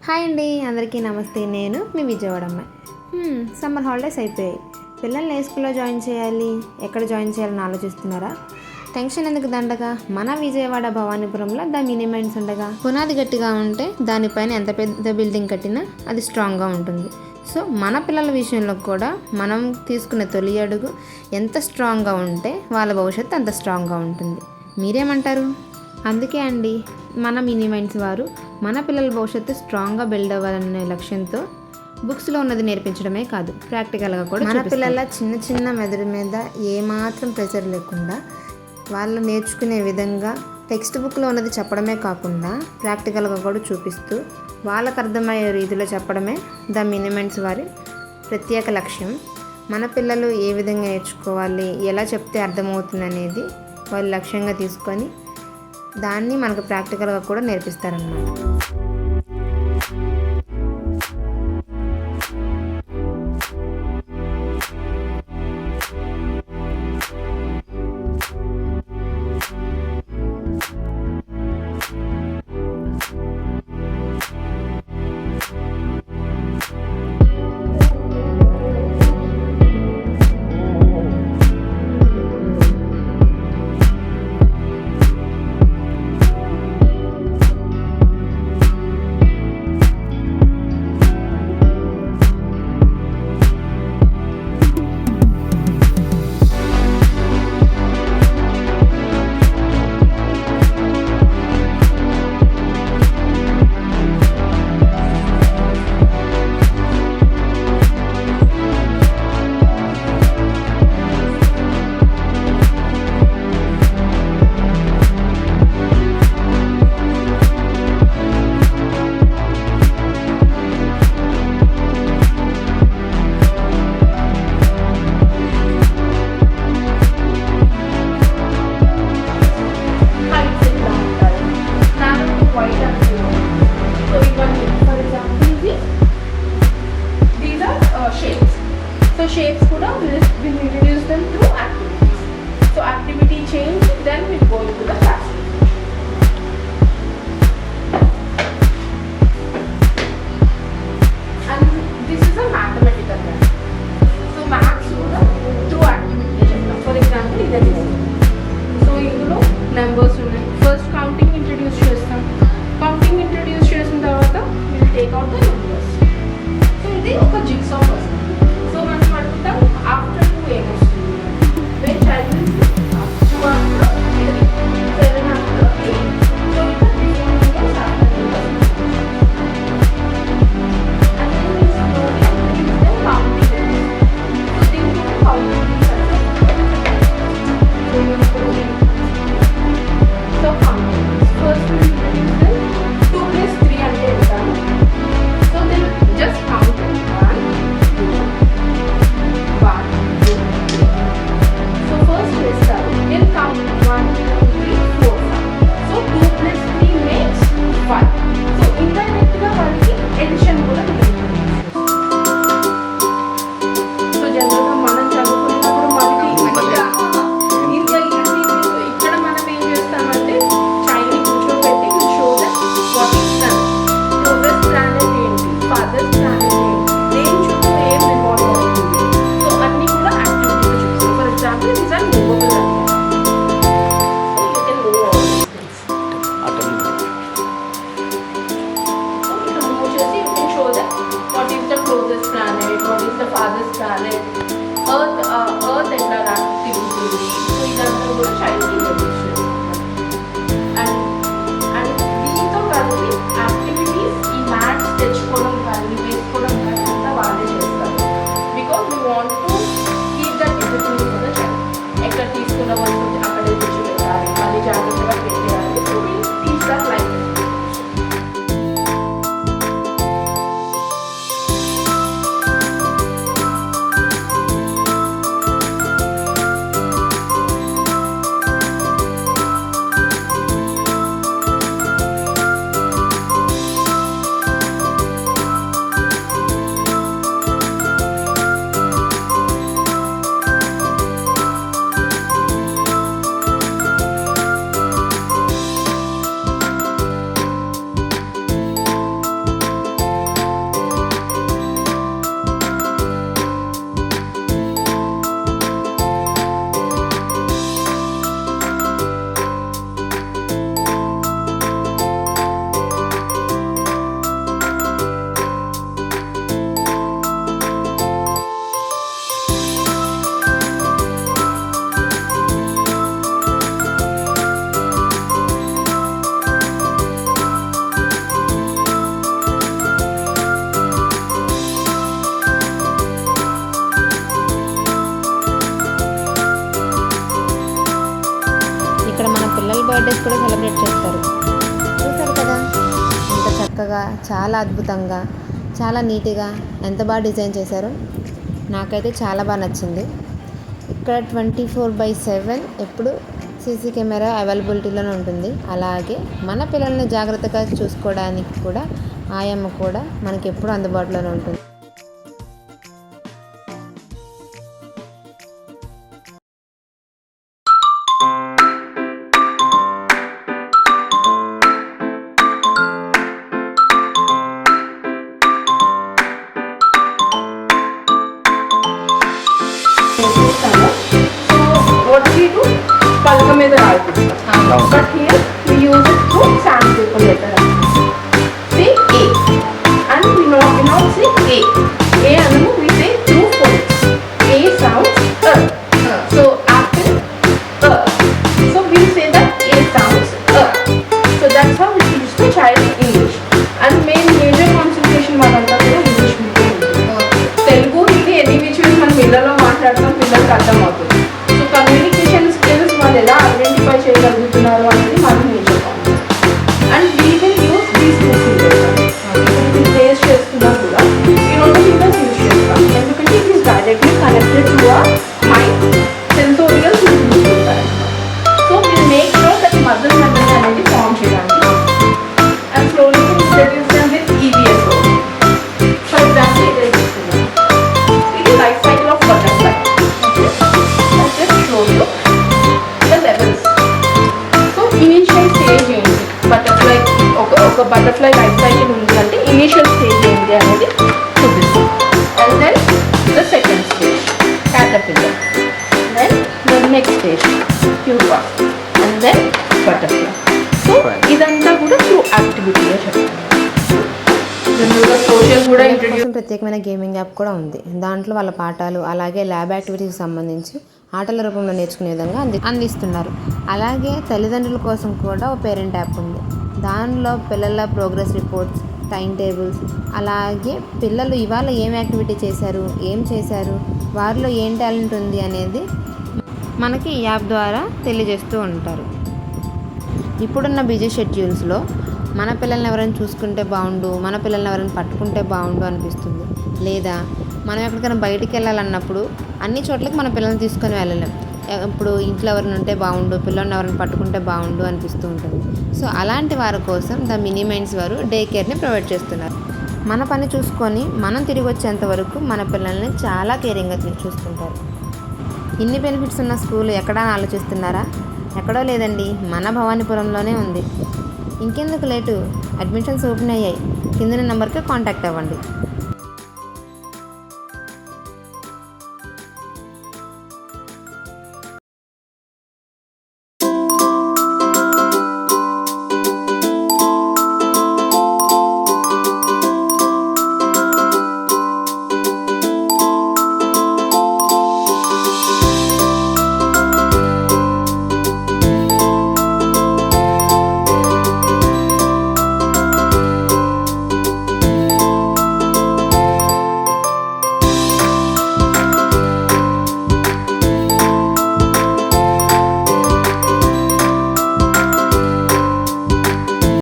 Hi అండి, అందరికీ నమస్తే. నేను మీ విజయవాడ అమ్మాయి. సమ్మర్ హాలిడేస్ అయిపోయాయి. పిల్లల్ని ఏ స్కూల్లో జాయిన్ చేయాలి, ఎక్కడ జాయిన్ చేయాలని ఆలోచిస్తున్నారా? టెన్షన్ ఎందుకు దండగా, మన విజయవాడ భవానీపురంలో ద మినీ మైండ్స్ ఉండగా. పునాది గట్టిగా ఉంటే దానిపైన ఎంత పెద్ద బిల్డింగ్ కట్టినా అది స్ట్రాంగ్గా ఉంటుంది. సో మన పిల్లల విషయంలో కూడా మనం తీసుకునే తొలి అడుగు ఎంత స్ట్రాంగ్గా ఉంటే వాళ్ళ భవిష్యత్తు అంత స్ట్రాంగ్గా ఉంటుంది. మీరేమంటారు? అందుకే అండి మన మినీ మైండ్స్ వారు మన పిల్లల భవిష్యత్తు స్ట్రాంగ్గా బిల్డ్ అవ్వాలనే లక్ష్యంతో బుక్స్లో ఉన్నది నేర్పించడమే కాదు, ప్రాక్టికల్గా కూడా మన పిల్లల చిన్న చిన్న మెదడు మీద ఏమాత్రం ప్రెషర్ లేకుండా వాళ్ళు నేర్చుకునే విధంగా టెక్స్ట్ బుక్లో ఉన్నది చెప్పడమే కాకుండా ప్రాక్టికల్గా కూడా చూపిస్తూ వాళ్ళకు అర్థమయ్యే రీతిలో చెప్పడమే ద మినీ మైండ్స్ వారి ప్రత్యేక లక్ష్యం. మన పిల్లలు ఏ విధంగా నేర్చుకోవాలి, ఎలా చెప్తే అర్థమవుతుంది అనేది వాళ్ళు లక్ష్యంగా తీసుకొని దాన్ని మనకు ప్రాక్టికల్గా కూడా నేర్పిస్తారన్నమాట. Shapes kuda will introduce them through activities. So activity change, then we go into the classroom. And this is a mathematical one. So maths kuda through activity cheptam. For example, ida chestam. So indulo numbers unnai. First counting introduce chestam. Counting introduce chesin tarvata we will take out the numbers. So idi oka jigsaw puzzle. After 2 years, when child will see 2 after 3, 7 after 8. So it is different after 2. And then we slowly increase them counting. So think of counting. So counting. First we introduce them 2 plus 3 and then done. So then just count 1, చాలా అద్భుతంగా, చాలా నీట్గా ఎంత బాగా design చేశారో నాకైతే చాలా బాగా నచ్చింది. ఇక్కడ 24/7 ఎప్పుడు సీసీ కెమెరా అవైలబిలిటీలోనే ఉంటుంది. అలాగే మన పిల్లల్ని జాగ్రత్తగా చూసుకోవడానికి కూడా ఆయమ్మ కూడా మనకి ఎప్పుడు అందుబాటులోనే ఉంటుంది. What we do? పలక మీద రాయిస్తాం. But here we use it to sandpaper letter. See A, and we not say A. A anu we say through phonics. A sounds So after so we say that A sounds So that's how we teach the child English. And major concentration madanta kuda English media ఉంటుంది. తెలుగు హిందీ ఎన్ని which మనం పిల్లల్లో మాట్లాడతాం, పిల్లలకి అర్థం అవుతుంది. So communication skills వాళ్ళు ఎలా ఐడెంటిఫై చేయగలుగుతున్నారు అనేది మనం నేర్చుకోవాలి. And we will use these two fingers. ఇది ప్లేస్ చేస్తున్నా కూడా ఈ రెండు ఫింగర్స్ యూజ్ చేస్తాం, ఎందుకంటే it is directly connected to our mind, sensorials ఉంటాయి. So will make sure that mother memory అనేది ఫామ్ చేయడానికి. And slowly introduce them with EVS. For example ఇది తీసుకున్నాం, ఇది life cycle of butterfly. I'll just show you the levels. So initial stage ఏంటి, butterfly ఒక butterfly life cycle ఉంది అంటే initial stage ఏంటి అనేది చూపిస్తాం. And then the second stage caterpillar, then the next stage pupa, and then butterfly. So ఇదంతా కూడా through యాక్టివిటీగా చెప్తాం. సోషల్ కూడా ఇంట్రడ్యూస్ కోసం ప్రత్యేకమైన గేమింగ్ యాప్ కూడా ఉంది. దాంట్లో వాళ్ళ పాఠాలు అలాగే ల్యాబ్ యాక్టివిటీకి సంబంధించి ఆటల రూపంలో నేర్చుకునే విధంగా అందిస్తున్నారు. అలాగే తల్లిదండ్రుల కోసం కూడా ఒక పేరెంట్ యాప్ ఉంది. దానిలో పిల్లల ప్రోగ్రెస్ రిపోర్ట్స్, టైం టేబుల్స్, అలాగే పిల్లలు ఇవాళ ఏం యాక్టివిటీ చేశారు, ఏం చేశారు, వారిలో ఏం టాలెంట్ ఉంది అనేది మనకి ఈ యాప్ ద్వారా తెలియజేస్తూ ఉంటారు. ఇప్పుడున్న బిజీ షెడ్యూల్స్లో మన పిల్లల్ని ఎవరైనా చూసుకుంటే బాగుండు, మన పిల్లల్ని ఎవరైనా పట్టుకుంటే బాగుండు అనిపిస్తుంది. లేదా మనం ఎక్కడికైనా బయటికి వెళ్ళాలన్నప్పుడు అన్ని చోట్లకి మన పిల్లల్ని తీసుకొని వెళ్ళలేం. ఇప్పుడు ఇంట్లో ఎవరైనా ఉంటే బాగుండు, పిల్లల్ని ఎవరైనా పట్టుకుంటే బాగుండు అనిపిస్తూ ఉంటుంది. సో అలాంటి వారి కోసం ద మినీ మైండ్స్ వారు డే కేర్ని ప్రొవైడ్ చేస్తున్నారు. మన పని చూసుకొని మనం తిరిగి వచ్చేంత వరకు మన పిల్లల్ని చాలా కేరింగ్గా చూసుకుంటారు. ఇన్ని బెనిఫిట్స్ ఉన్న స్కూల్ ఎక్కడా అని ఆలోచిస్తున్నారా? ఎక్కడో లేదండి, మన భవానీపురంలోనే ఉంది. ఇంకెందుకు లేటు, అడ్మిషన్స్ ఓపెన్ అయ్యాయి. కింద నెంబర్కి కాంటాక్ట్ అవ్వండి.